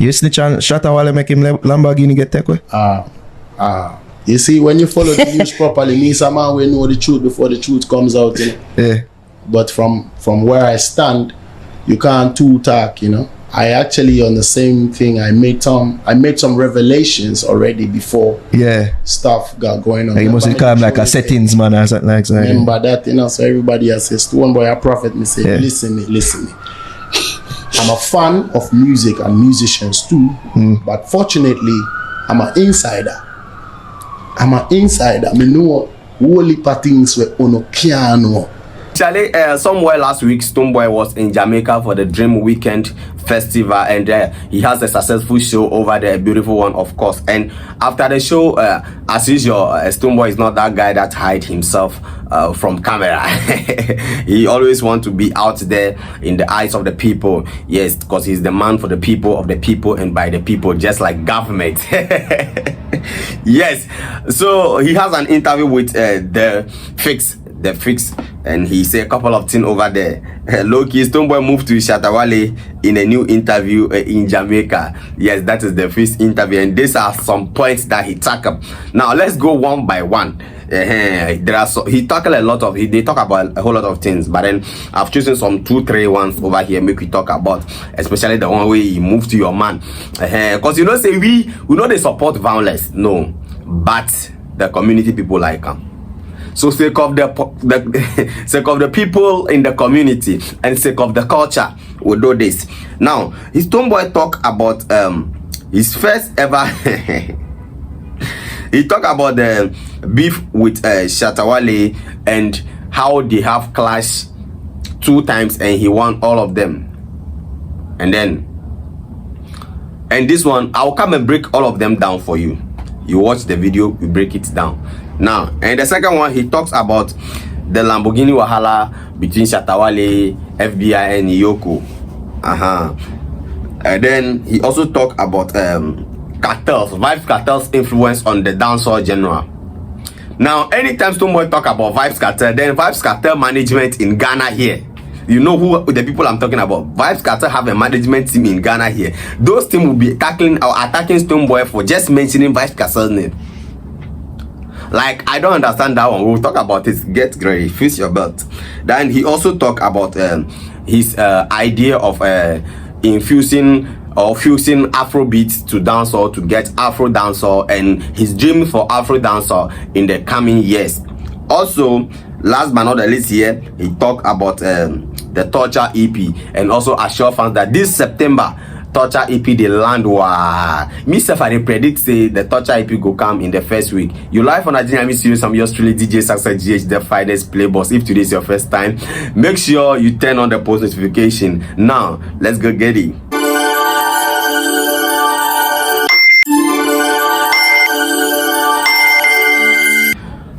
You snitch on Shatta Wale make him Lamborghini get take away? You see, when you follow the news properly, me some man will know the truth before the truth comes out, you know? Yeah. But from where I stand, you can't too talk, you know. I actually on the same thing. I made some revelations already before stuff got going on. Like you must become like a settings man or something like that. Remember that, you know. So everybody has says Stonebwoy a prophet. Me say, listen me. I'm a fan of music and musicians too, but fortunately, I'm an insider. Me know whole heap of things where ono can't know. Actually, somewhere last week, Stonebwoy was in Jamaica for the Dream Weekend Festival, and he has a successful show over there, a beautiful one, of course. And after the show, as usual, Stonebwoy is not that guy that hides himself from camera. He always wants to be out there in the eyes of the people. Yes, because he's the man for the people, of the people, and by the people, just like government. Yes, so he has an interview with the Fix, and he said a couple of things over there. Low-key, Stonebwoy moved to Shatta Wale in a new interview in Jamaica. Yes, that is the first interview, and these are some points that he talked up. Now let's go one by one. They talk about a whole lot of things, but then I've chosen some 2-3 ones over here. Make we talk about, especially the one where he moved to your man, because you know, say we know they support violence, no, but the community people like him. So sake of the people in the community and sake of the culture, we do this. Now, his Stonebwoy talk about his first ever. He talk about the beef with Shatta Wale and how they have clashed 2 times and he won all of them. And this one, I'll come and break all of them down for you. You watch the video, we break it down. Now, and the second one, he talks about the Lamborghini Wahala between Shatta Wale, FBI, and Yoko. And then he also talk about cartels, Vybz Cartel's influence on the dancehall genre. Now, anytime Stonebwoy talk about Vybz Cartel, then Vybz Cartel management in Ghana here. You know who the people I'm talking about. Vybz Cartel have a management team in Ghana here. Those team will be attacking Stonebwoy for just mentioning Vybz Cartel's name. Like, I don't understand that one. We'll talk about it. Get ready, fix your belt. Then he also talk about his idea of fusing Afrobeat to dancehall to get Afro dancehall, and his dream for Afro dancehall in the coming years. Also, last but not the least here, he talk about the Torture EP, and also assure fans that this September Torture EP the land war. Myself, I predict say the Torture EP go come in the first week. You live on Nigeria series. I'm yours truly, DJ Success GH, the finest playboss. If today is your first time, make sure you turn on the post notification. Now, let's go get it.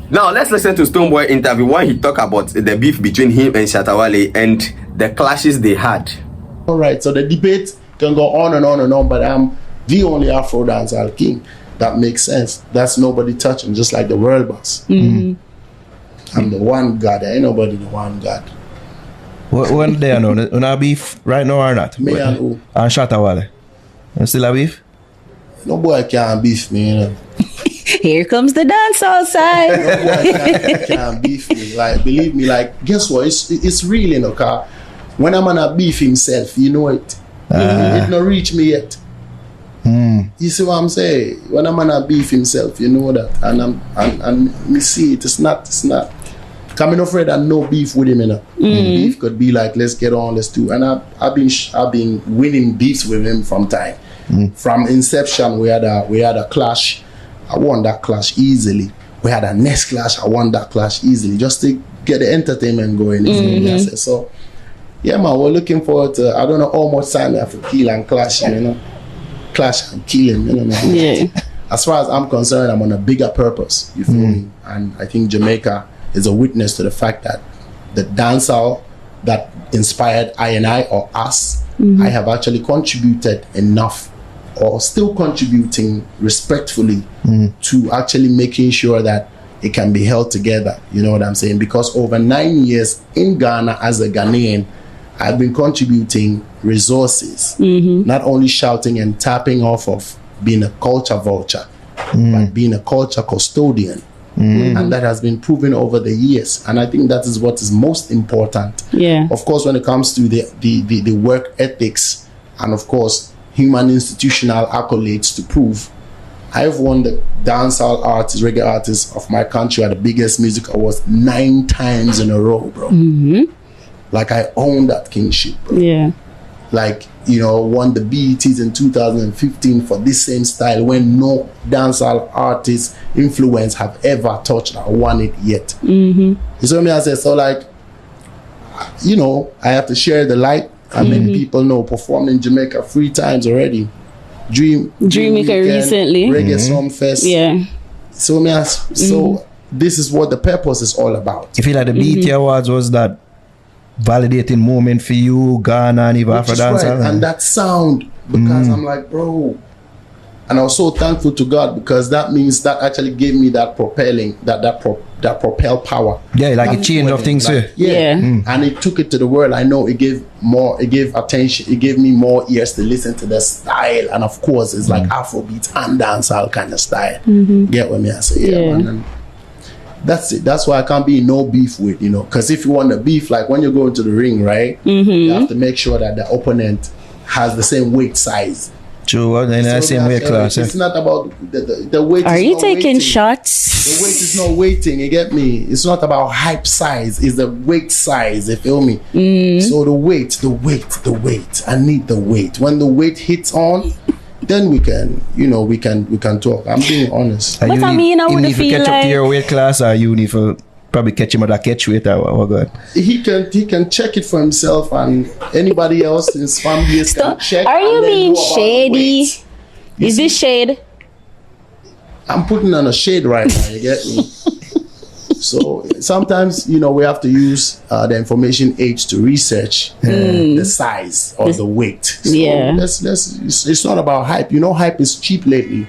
Now let's listen to Stonebwoy interview when he talk about the beef between him and Shatta Wale and the clashes they had. All right, so the debate can go on and on and on, but I'm the only Afro dancehall king. That makes sense. That's nobody touching, just like the world boss. I'm the one God. There ain't nobody the one God. When they are no, una beef right now or not? Me and who? And Shatta Wale. You still a beef? No boy can't beef me, you know. Here comes the dancehall side. No boy can't beef me. Like, believe me, like, guess what? It's real, you know, cause when I'm gonna beef himself, you know it. It not reach me yet. You see what I'm saying? When I'm gonna beef himself, you know that. And me see it. It's not. Coming afraid I no beef with him, you know. Beef could be like, let's get on, let's do. And I've been winning beefs with him from time. From inception, we had a clash. I won that clash easily. We had a next clash. I won that clash easily, just to get the entertainment going. So, yeah, man, we're looking forward to. I don't know how much time we have to kill and clash, you know, clash and kill him, you know. Yeah. As far as I'm concerned, I'm on a bigger purpose. You feel me? And I think Jamaica is a witness to the fact that the dancehall that inspired I or us, I have actually contributed enough, or still contributing respectfully to actually making sure that it can be held together. You know what I'm saying? Because over 9 years in Ghana as a Ghanaian, I've been contributing resources, not only shouting and tapping off of being a culture vulture, but being a culture custodian. And that has been proven over the years. And I think that is what is most important. Yeah. Of course, when it comes to the work ethics and, of course, human institutional accolades to prove, I've won the dancehall artist, reggae artist of my country at the biggest music awards 9 times in a row, bro. Like, I own that kingship, bro. Yeah. Like, you know, won the BETs in 2015 for this same style when no dancehall artist influence have ever touched or won it yet. You see what I said? So, like, you know, I have to share the light. And many people know performed in Jamaica 3 times already. Dream Weekend recently. Reggae Song Fest. Yeah. So, so this is what the purpose is all about. You feel like the BET Awards was that validating moment for you, Ghana, and even Afro Dancehall? Right. And that sound, because I'm like, bro. And I was so thankful to God, because that means that actually gave me that propelling, that propel power. Yeah, like a change of things, like, too. Yeah. And it took it to the world. I know it gave attention, it gave me more ears to listen to the style. And of course, it's like Afrobeat and dancehall kind of style. Get what I say? Yeah, man. And that's it. That's why I can't be in no beef with, you know, because if you want the beef, like when you go into the ring, right, you have to make sure that the opponent has the same weight size. True, in the same weight class. It's not about the weight. Are you taking waiting. shots? The weight is not waiting, you get me? It's not about hype size, it's the weight size, you feel me? So the weight. I need the weight. When the weight hits on, then we can, you know, we can talk. I'm being honest. But I mean, I would need to feel catch up like to your weight class, or you need to probably catch him at a catch weight, or God. He can check it for himself, and anybody else in his family can check. Are you and then being know about the shady? weight. Is this shade? I'm putting on a shade right now, you get me? So sometimes, you know, we have to use the information age to research the size or the weight. So it's not about hype. You know, hype is cheap lately.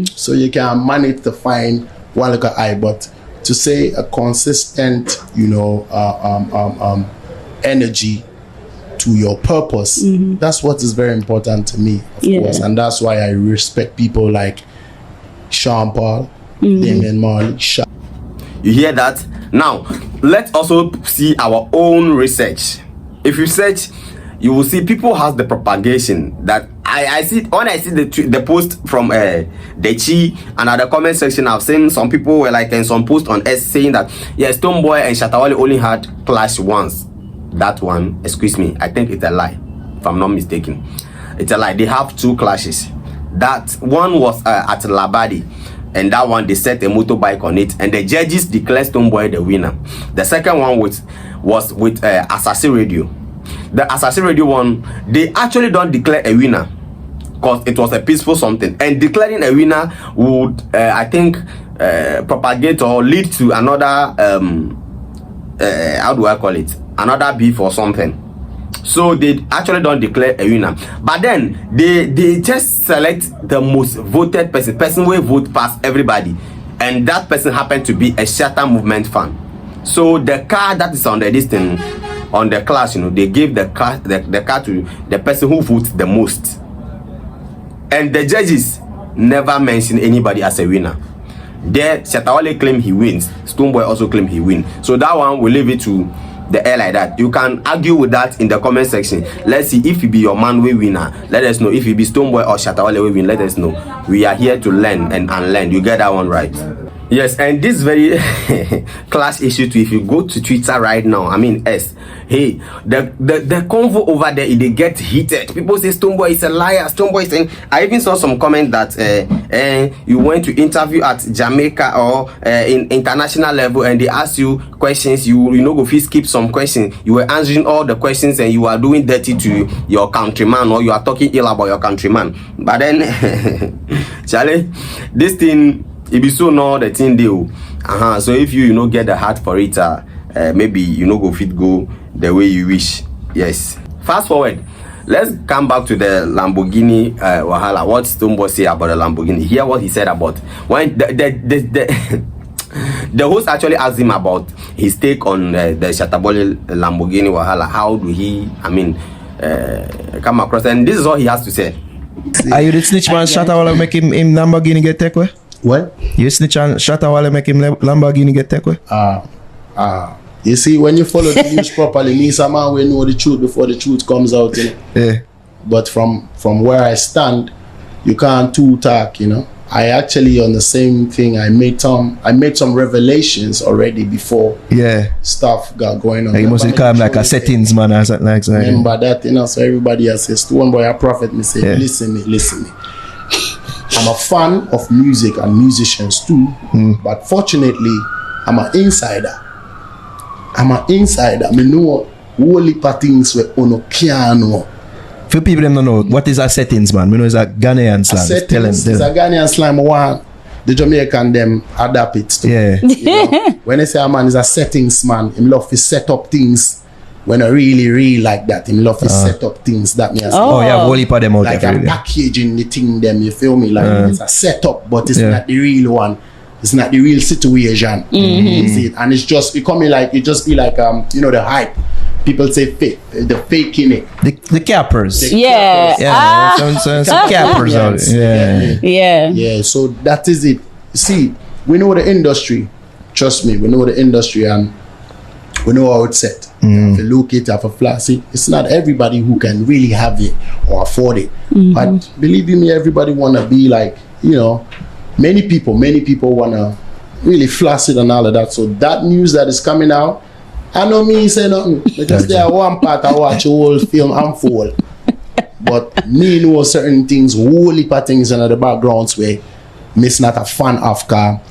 So you can manage to find one look at eye, but to say a consistent, you know, energy to your purpose, that's what is very important to me, of course. And that's why I respect people like Sean Paul, Damian Marley, Shatta. You hear that? Now, let's also see our own research. If you search, you will see people has the propagation that I see. When I see the post from Dechi and at the comment section, I've seen some people were like in some post on S saying that Stonebwoy and Shatta only had clash once. That one, excuse me, I think it's a lie. If I'm not mistaken, it's a lie. They have 2 clashes. That one was at Labadi. And that one, they set a motorbike on it, and the judges declared Stonebwoy the winner. The second one was with Assassin Radio. The Assassin Radio one, they actually don't declare a winner because it was a peaceful something. And declaring a winner would, I think, propagate or lead to another, how do I call it? Another beef or something. So they actually don't declare a winner, but then they just select the most voted person will vote past everybody, and that person happened to be a Shatta movement fan. So the car that is on the listing on the class, you know, they give the car to the person who votes the most, and the judges never mention anybody as a winner. There, Shatta claim he wins, Stonebwoy also claim he wins. So that one will leave it to the air like that. You can argue with that in the comment section. Let's see if it be your man we winner. Let us know. If it be Stonebwoy or Shatta we win. Let us know. We are here to learn and unlearn. You get that one right. Yes, and this very class issue too. If you go to Twitter right now, I mean hey, the convo over there, they get heated. People say Stonebwoy is a liar. Stonebwoy saying, I even saw some comment that you went to interview at Jamaica or in international level, and they ask you questions. You know go skip some questions. You were answering all the questions, and you are doing dirty to your countryman, or you are talking ill about your countryman. But then, Charlie, this thing. It be so now the thing deal. So if you know get the heart for it, maybe you know go the way you wish. Yes. Fast forward. Let's come back to the Lamborghini Wahala. What Stonebwoy say about the Lamborghini? Hear what he said about when the The host actually asked him about his take on the Shatta Lamborghini Wahala. How do he, come across? And this is all he has to say. Are you the snitch man Shatta while make him Lamborghini get take away? What? You snitch on Shatta while make him Lamborghini get take away? You see, when you follow the news properly, me some man will know the truth before the truth comes out, you know? Yeah. But from where I stand, you can't too talk, you know. I actually on the same thing. I made some revelations already before stuff got going on. Like you must become like a settings man or something like that. Remember that, you know. So everybody else says, Stonebwoy a prophet. Me say, listen me. I'm a fan of music and musicians too, but fortunately, I'm an insider. I know whole heap of things where ono can't know. For people them don't know, what is a settings man? We know it's a Ghanaian slang. Settings is a Ghanaian slang. One, the Jamaican them adapt it to. Yeah. You know? When they say a man is a settings man, him love to set up things. When I really like that, him love to set up things that me as whole heap of them out like there. a packaging the thing them, you feel me? Like it's a setup, but it's not the real one. It's not the real situation. Is it? And it's just it be like you know the hype. People say fake, the faking it. The cappers. Yeah. Some cappers out there. Yeah. So that is it. See, we know the industry. Trust me, we know the industry and we know how it's set. If you look it, if you flash it, it's not everybody who can really have it or afford it. But believe me, everybody wanna be like, you know, many people wanna really flash it and all of that. So that news that is coming out, I know me say nothing because there one part I watch a whole film unfold. But me know certain things, whole heap of things in the backgrounds where me's not a fan of car.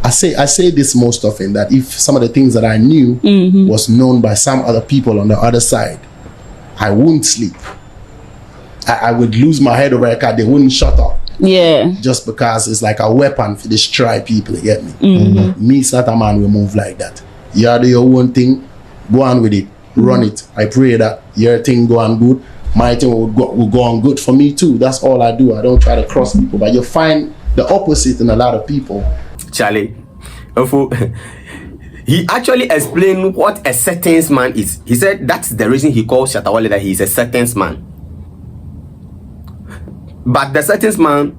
I say this most often that if some of the things that I knew was known by some other people on the other side, I wouldn't sleep. I would lose my head over a car. They wouldn't shut up. Yeah. Just because it's like a weapon for destroy people, you get me? Me, it's not a man will move like that. You do your own thing, go on with it, run it. I pray that your thing go on good, my thing will go on good for me too. That's all I do. I don't try to cross people, but you find the opposite in a lot of people. Charlie, he actually explained what a settings man is. He said that's the reason he calls Shatta that he is a settings man. But the settings man,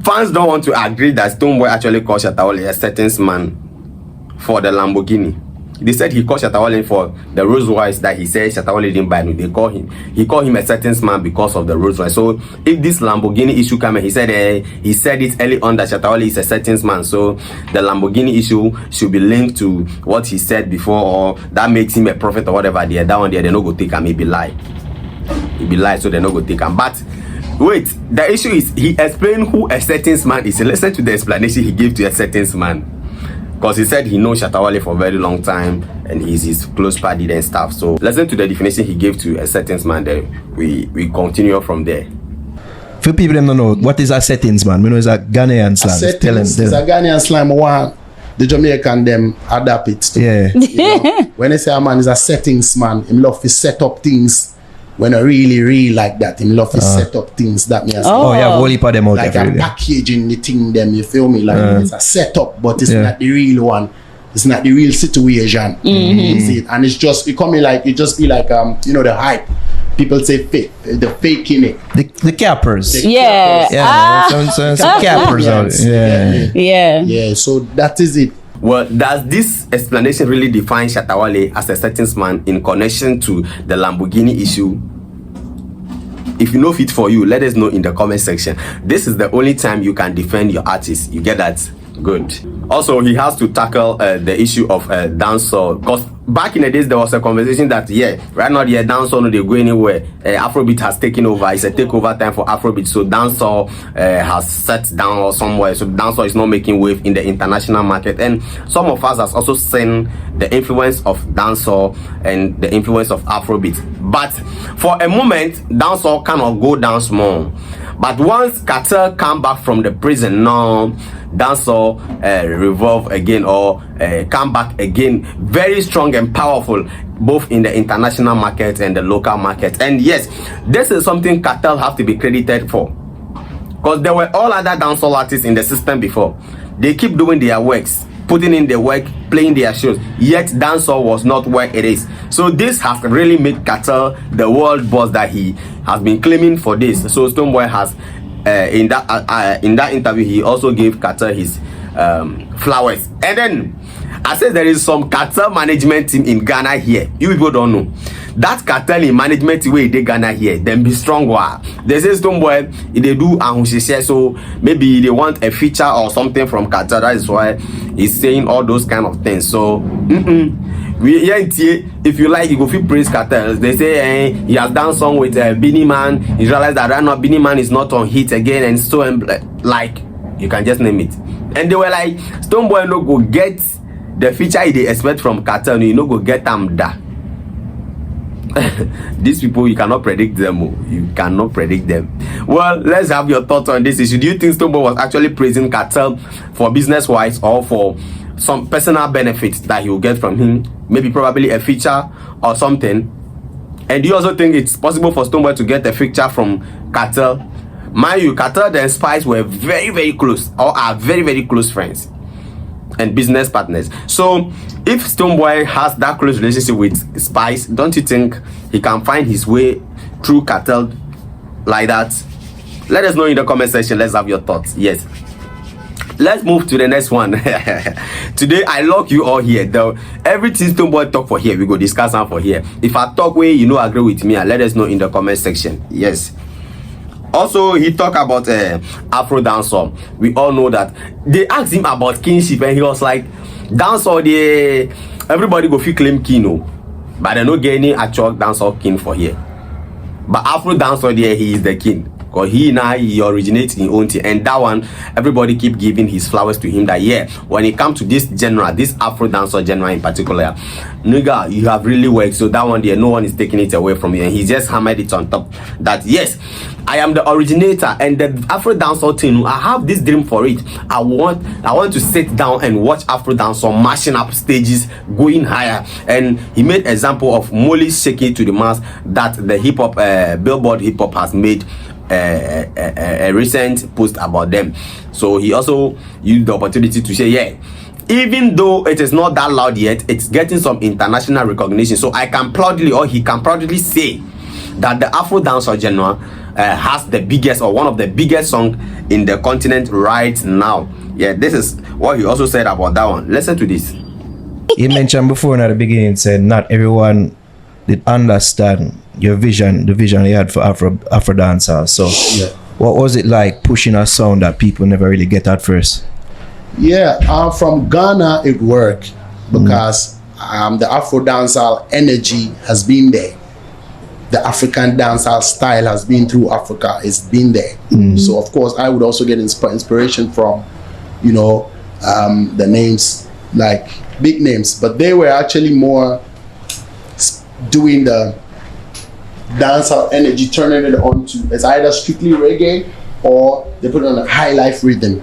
fans don't want to agree that Stonebwoy actually calls Shatta a settings man for the Lamborghini. They said he called Shatta for the Rolls Royce that he said Shatta didn't buy. He called him a settings man because of the Rolls Royce. So if this Lamborghini issue came, he said it early on that Shatta is a settings man. So the Lamborghini issue should be linked to what he said before, or that makes him a prophet or whatever. That one there, they no go take him. He be lie, so they no go take him. But wait, the issue is he explained who a settings man is. Listen to the explanation he gave to a settings man. Because he said he knows Shatta for a very long time and he's his close buddy and stuff. So listen to the definition he gave to a settings man. Then we continue from there. For people them don't know, what is a settings man? We know it's a Ghanaian slang. Settings is a Ghanaian slang. One, the Jamaican them adapt it to. Yeah. You know? When they say a man is a settings man, him love to set up things. When I really like that, him love to set up things that me as whole heap of them out like there. a packaging the thing them, you feel me? Like it's a setup, but it's not the real one. It's not the real situation. Is it? And it's just it be like you know the hype. People say fake, the faking it. The cappers. Some cappers out there. Yeah. So that is it. Well, does this explanation really define Shatta as a settings man in connection to the Lamborghini issue? If you know fit for you, let us know in the comment section. This is the only time you can defend your artist. You get that? Good. Also, he has to tackle the issue of dancehall, because back in the days there was a conversation that right now the dancehall no they go anywhere. Afrobeat has taken over. It's a takeover time for Afrobeat, so dancehall has set down or somewhere. So dancehall is not making wave in the international market, and some of us has also seen the influence of dancehall and the influence of Afrobeat. But for a moment, dancehall cannot go down small. But once Cartel come back from the prison, now dancehall revolve again or come back again very strong and powerful, both in the international market and the local market. And yes, this is something Cartel have to be credited for. because there were all other dancehall artists in the system before. They keep doing their works, putting in the work, playing their shows, yet dancehall was not where it is. So this has really made Cartel the world boss that he has been claiming for this. So Stonebwoy has in that interview, he also gave Cartel his flowers. And then I said there is some Cartel management team in Ghana here. You people don't know that Cartel in management way they Ghana here. Then be strong. They say Stonebwoy they do and so maybe they want a feature or something from Cartel. That is why he's saying all those kind of things. So if you like, you go feel praise Cartel. They say he has done song with Beanie Man. He realized that right now Beanie Man is not on hit again, and so like you can just name it. And they were like, Stonebwoy no go get the feature they expect from Cartel. You no go get them da. These people, you cannot predict them. You cannot predict them. Well, let's have your thoughts on this issue. Do you think Stonebwoy was actually praising Cartel for business wise or for some personal benefits that he will get from him? Maybe probably a feature or something. And do you also think it's possible for Stonebwoy to get a feature from Cartel? Mind you, Cartel and Spice were very, very close, or are very, very close friends and business partners. So if Stonebwoy has that close relationship with Spice, don't you think he can find his way through Cartel like that? Let us know in the comment section. Let's have your thoughts. Yes, let's move to the next one. Today I lock you all here though. Everything Stonebwoy talk for here, we go discuss on for here. If I talk way you know agree with me, let us know in the comment section. Yes. Also, he talked about Afro dancehall. We all know that they asked him about kinship, and he was like, dancehall, everybody go feel claim king, but they don't get any actual dancehall king for here. But Afro dancehall, he is the king. Because he originates in own thing, and that one everybody keep giving his flowers to him. That when it comes to this genre, this Afro dancehall genre in particular, nigga, you have really worked. So that one there, no one is taking it away from you, and he just hammered it on top. That yes, I am the originator, and the Afro dancehall thing, I have this dream for it. I want to sit down and watch Afro dancehall mashing up stages, going higher. And he made example of Molly shaking to the mass that the hip hop Billboard hip hop has made a recent post about them. So he also used the opportunity to say, even though it is not that loud yet, it's getting some international recognition. So I can proudly, or he can proudly say that the Afro dancehall genre has the biggest, or one of the biggest songs in the continent right now. Yeah, this is what he also said about that one. Listen to this. He mentioned before at the beginning, said not everyone did understand your vision, the vision you had for Afro dancehall. So what was it like pushing a sound that people never really get at first? Yeah, from Ghana it worked because the Afro dancehall energy has been there. The African dancehall style has been through Africa. It's been there. So of course I would also get inspiration from, the names, like big names, but they were actually more doing the dancehall energy, turning it onto, it's either strictly reggae or they put it on a high life rhythm.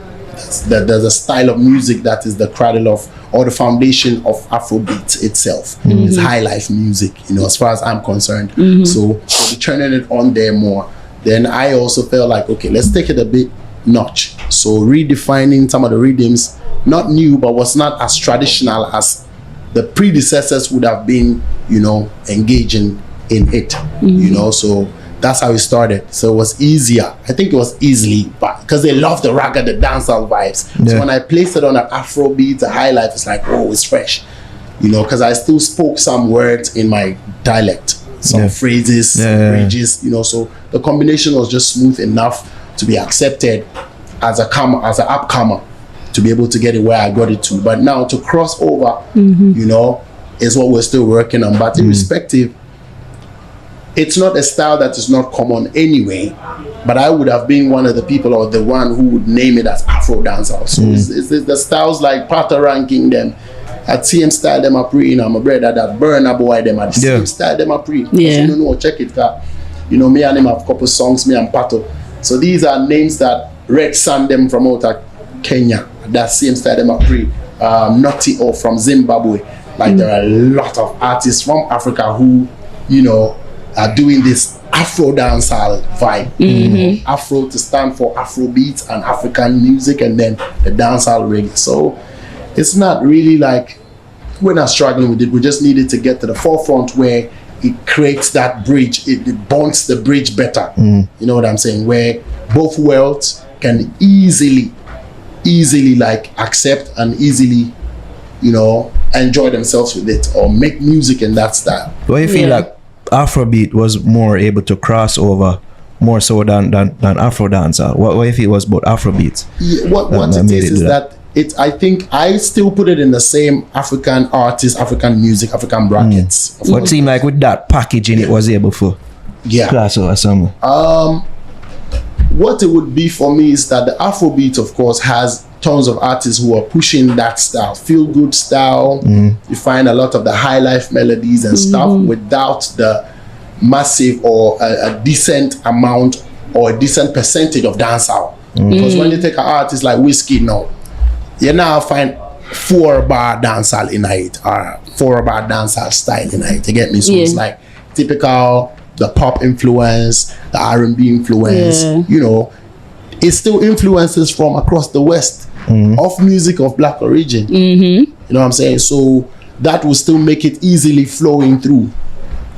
There's a style of music that is the cradle of, or the foundation of Afrobeat itself. It's high life music, as far as I'm concerned. So we're turning it on there more. Then I also felt like, okay, let's take it a bit notch. So redefining some of the rhythms, not new, but was not as traditional as the predecessors would have been, engaging in it, so that's how it started. So it was easier. I think it was easily, but because they love the ragga, the dancehall vibes. So when I placed it on an Afro beat, a high life, it's like, oh, it's fresh, because I still spoke some words in my dialect, some phrases, some bridges, so the combination was just smooth enough to be accepted as an upcomer, to be able to get it where I got it to. But now to cross over, is what we're still working on. But irrespective, it's not a style that is not common anyway, but I would have been one of the people, or the one who would name it as Afro dancehall. So it's the styles like Pata ranking them at same style them are pre, my brother that Burna Boy them at the same style them are pre. Check it out. Me and him have a couple songs, me and Pato. So these are names that Red Sun them from out of Kenya, that same style them are pre. Naughty or from Zimbabwe. Like there are a lot of artists from Africa who, are doing this Afro dancehall vibe. Afro to stand for Afrobeat and African music, and then the dancehall reggae. So it's not really like we're not struggling with it. We just needed to get to the forefront where it creates that bridge. It bonds the bridge better. You know what I'm saying? Where both worlds can easily like accept and easily, you know, enjoy themselves with it or make music in that style. What you feel like Afrobeat was more able to cross over more so than Afro dancehall? What if it was about Afrobeat? Yeah, what it is that I think I still put it in the same African artists, African music, African brackets. What seemed like with that packaging it was able to cross over somewhere? What it would be for me is that the Afrobeat, of course, has tons of artists who are pushing that style, feel good style. You find a lot of the high life melodies and stuff without the massive or a decent amount or a decent percentage of dancehall. Because when you take an artist like Whiskey now, you now find 4-bar dancehall in it or 4-bar dancehall style in it. You get me? So it's like typical the pop influence, the R&B influence. You know, it still influences from across the West of music of black origin. You know what I'm saying? So that will still make it easily flowing through.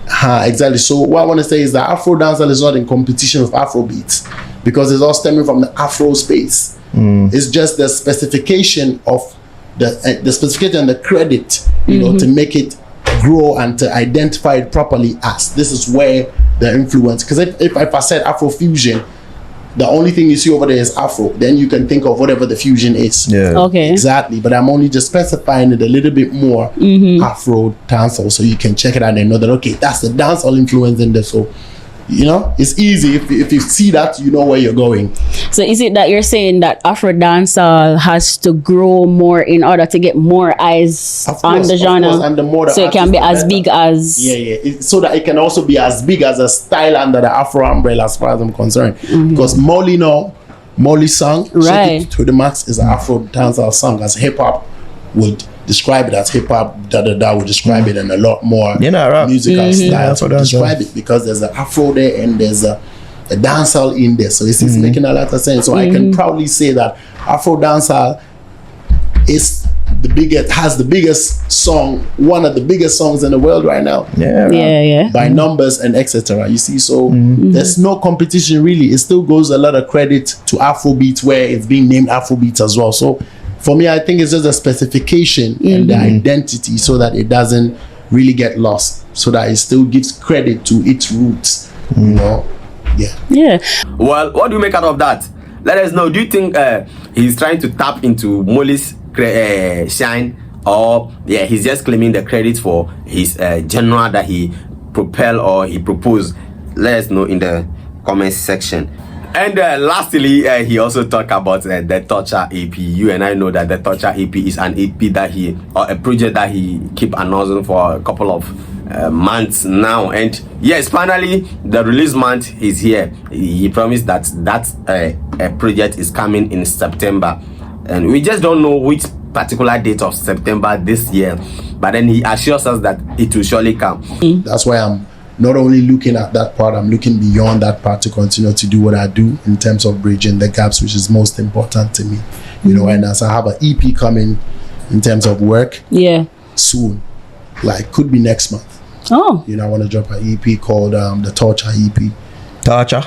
Exactly. So what I want to say is that Afro dancehall is not in competition with Afrobeats because it's all stemming from the Afro space. It's just the specification of the specification and the credit, you know, to make it grow and to identify it properly as this is where the influence. Because if I said Afro fusion, the only thing you see over there is Afro. Then you can think of whatever the fusion is. Okay. Exactly. But I'm only just specifying it a little bit more Afro dancehall, so you can check it out and know that okay, that's the dancehall influence in there. So, you know, it's easy if you see that, you know where you're going. So is it that you're saying that Afro dancehall has to grow more in order to get more eyes on the genre? Of course, and the more so it can be as big as so that it can also be as big as a style under the Afro umbrella, as far as I'm concerned. Because Molly's song, Shake It to the Max, is an Afro dancehall song, as hip hop would describe it as hip hop. Would describe it in a lot more musical style to describe it, because there's an Afro there and there's a dancehall in there. So it's making a lot of sense. So I can proudly say that Afro dancehall is has the biggest song, one of the biggest songs in the world right now. By numbers and etc. You see, so there's no competition really. It still goes a lot of credit to Afrobeat, where it's being named Afrobeat as well. So for me, I think it's just a specification and the identity, so that it doesn't really get lost, so that it still gives credit to its roots. You know, Well, what do you make out of that? Let us know. Do you think he's trying to tap into Molly's shine, or he's just claiming the credit for his genre that he propelled or he proposed? Let us know in the comment section. And lastly, he also talked about the Torture EP. You and I know that the Torture EP is an EP that a project that he keep announcing for a couple of months now. And yes, finally the release month is here. He promised that a project is coming in September, and we just don't know which particular date of September this year, but then he assures us that it will surely come. That's why I'm not only looking at that part, I'm looking beyond that part to continue to do what I do in terms of bridging the gaps, which is most important to me. You know, and as I have an EP coming in terms of work soon, like could be next month. You know, I want to drop an EP called the Torture EP. Torture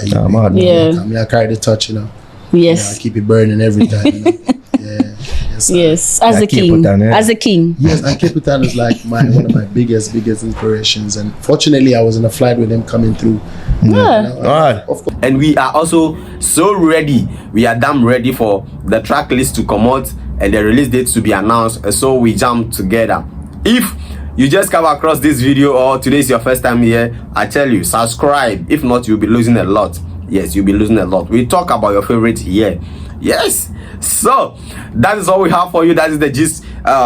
EP. I carry the touch, you know. I keep it burning every time, you know? As a king. As a king. Yes, and Capitan is like one of my biggest inspirations. And fortunately, I was in a flight with him coming through. Of course. And we are also so ready. We are damn ready for the track list to come out and the release date to be announced. So we jump together. If you just come across this video or today is your first time here, I tell you, subscribe. If not, you'll be losing a lot. Yes, you'll be losing a lot. We talk about your favorite here. Yes. So that is all we have for you. That is the gist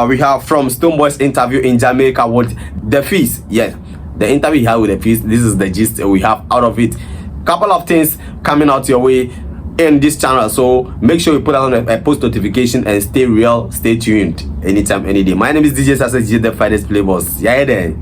we have from Stonebwoy's interview in Jamaica with the Feast. Yes, the interview he had with the Feast. This is the gist we have out of it. Couple of things coming out your way in this channel, so make sure you put on a post notification and stay real, stay tuned anytime, any day. My name is DJ Sasa, the finest playboss. Yeah, then.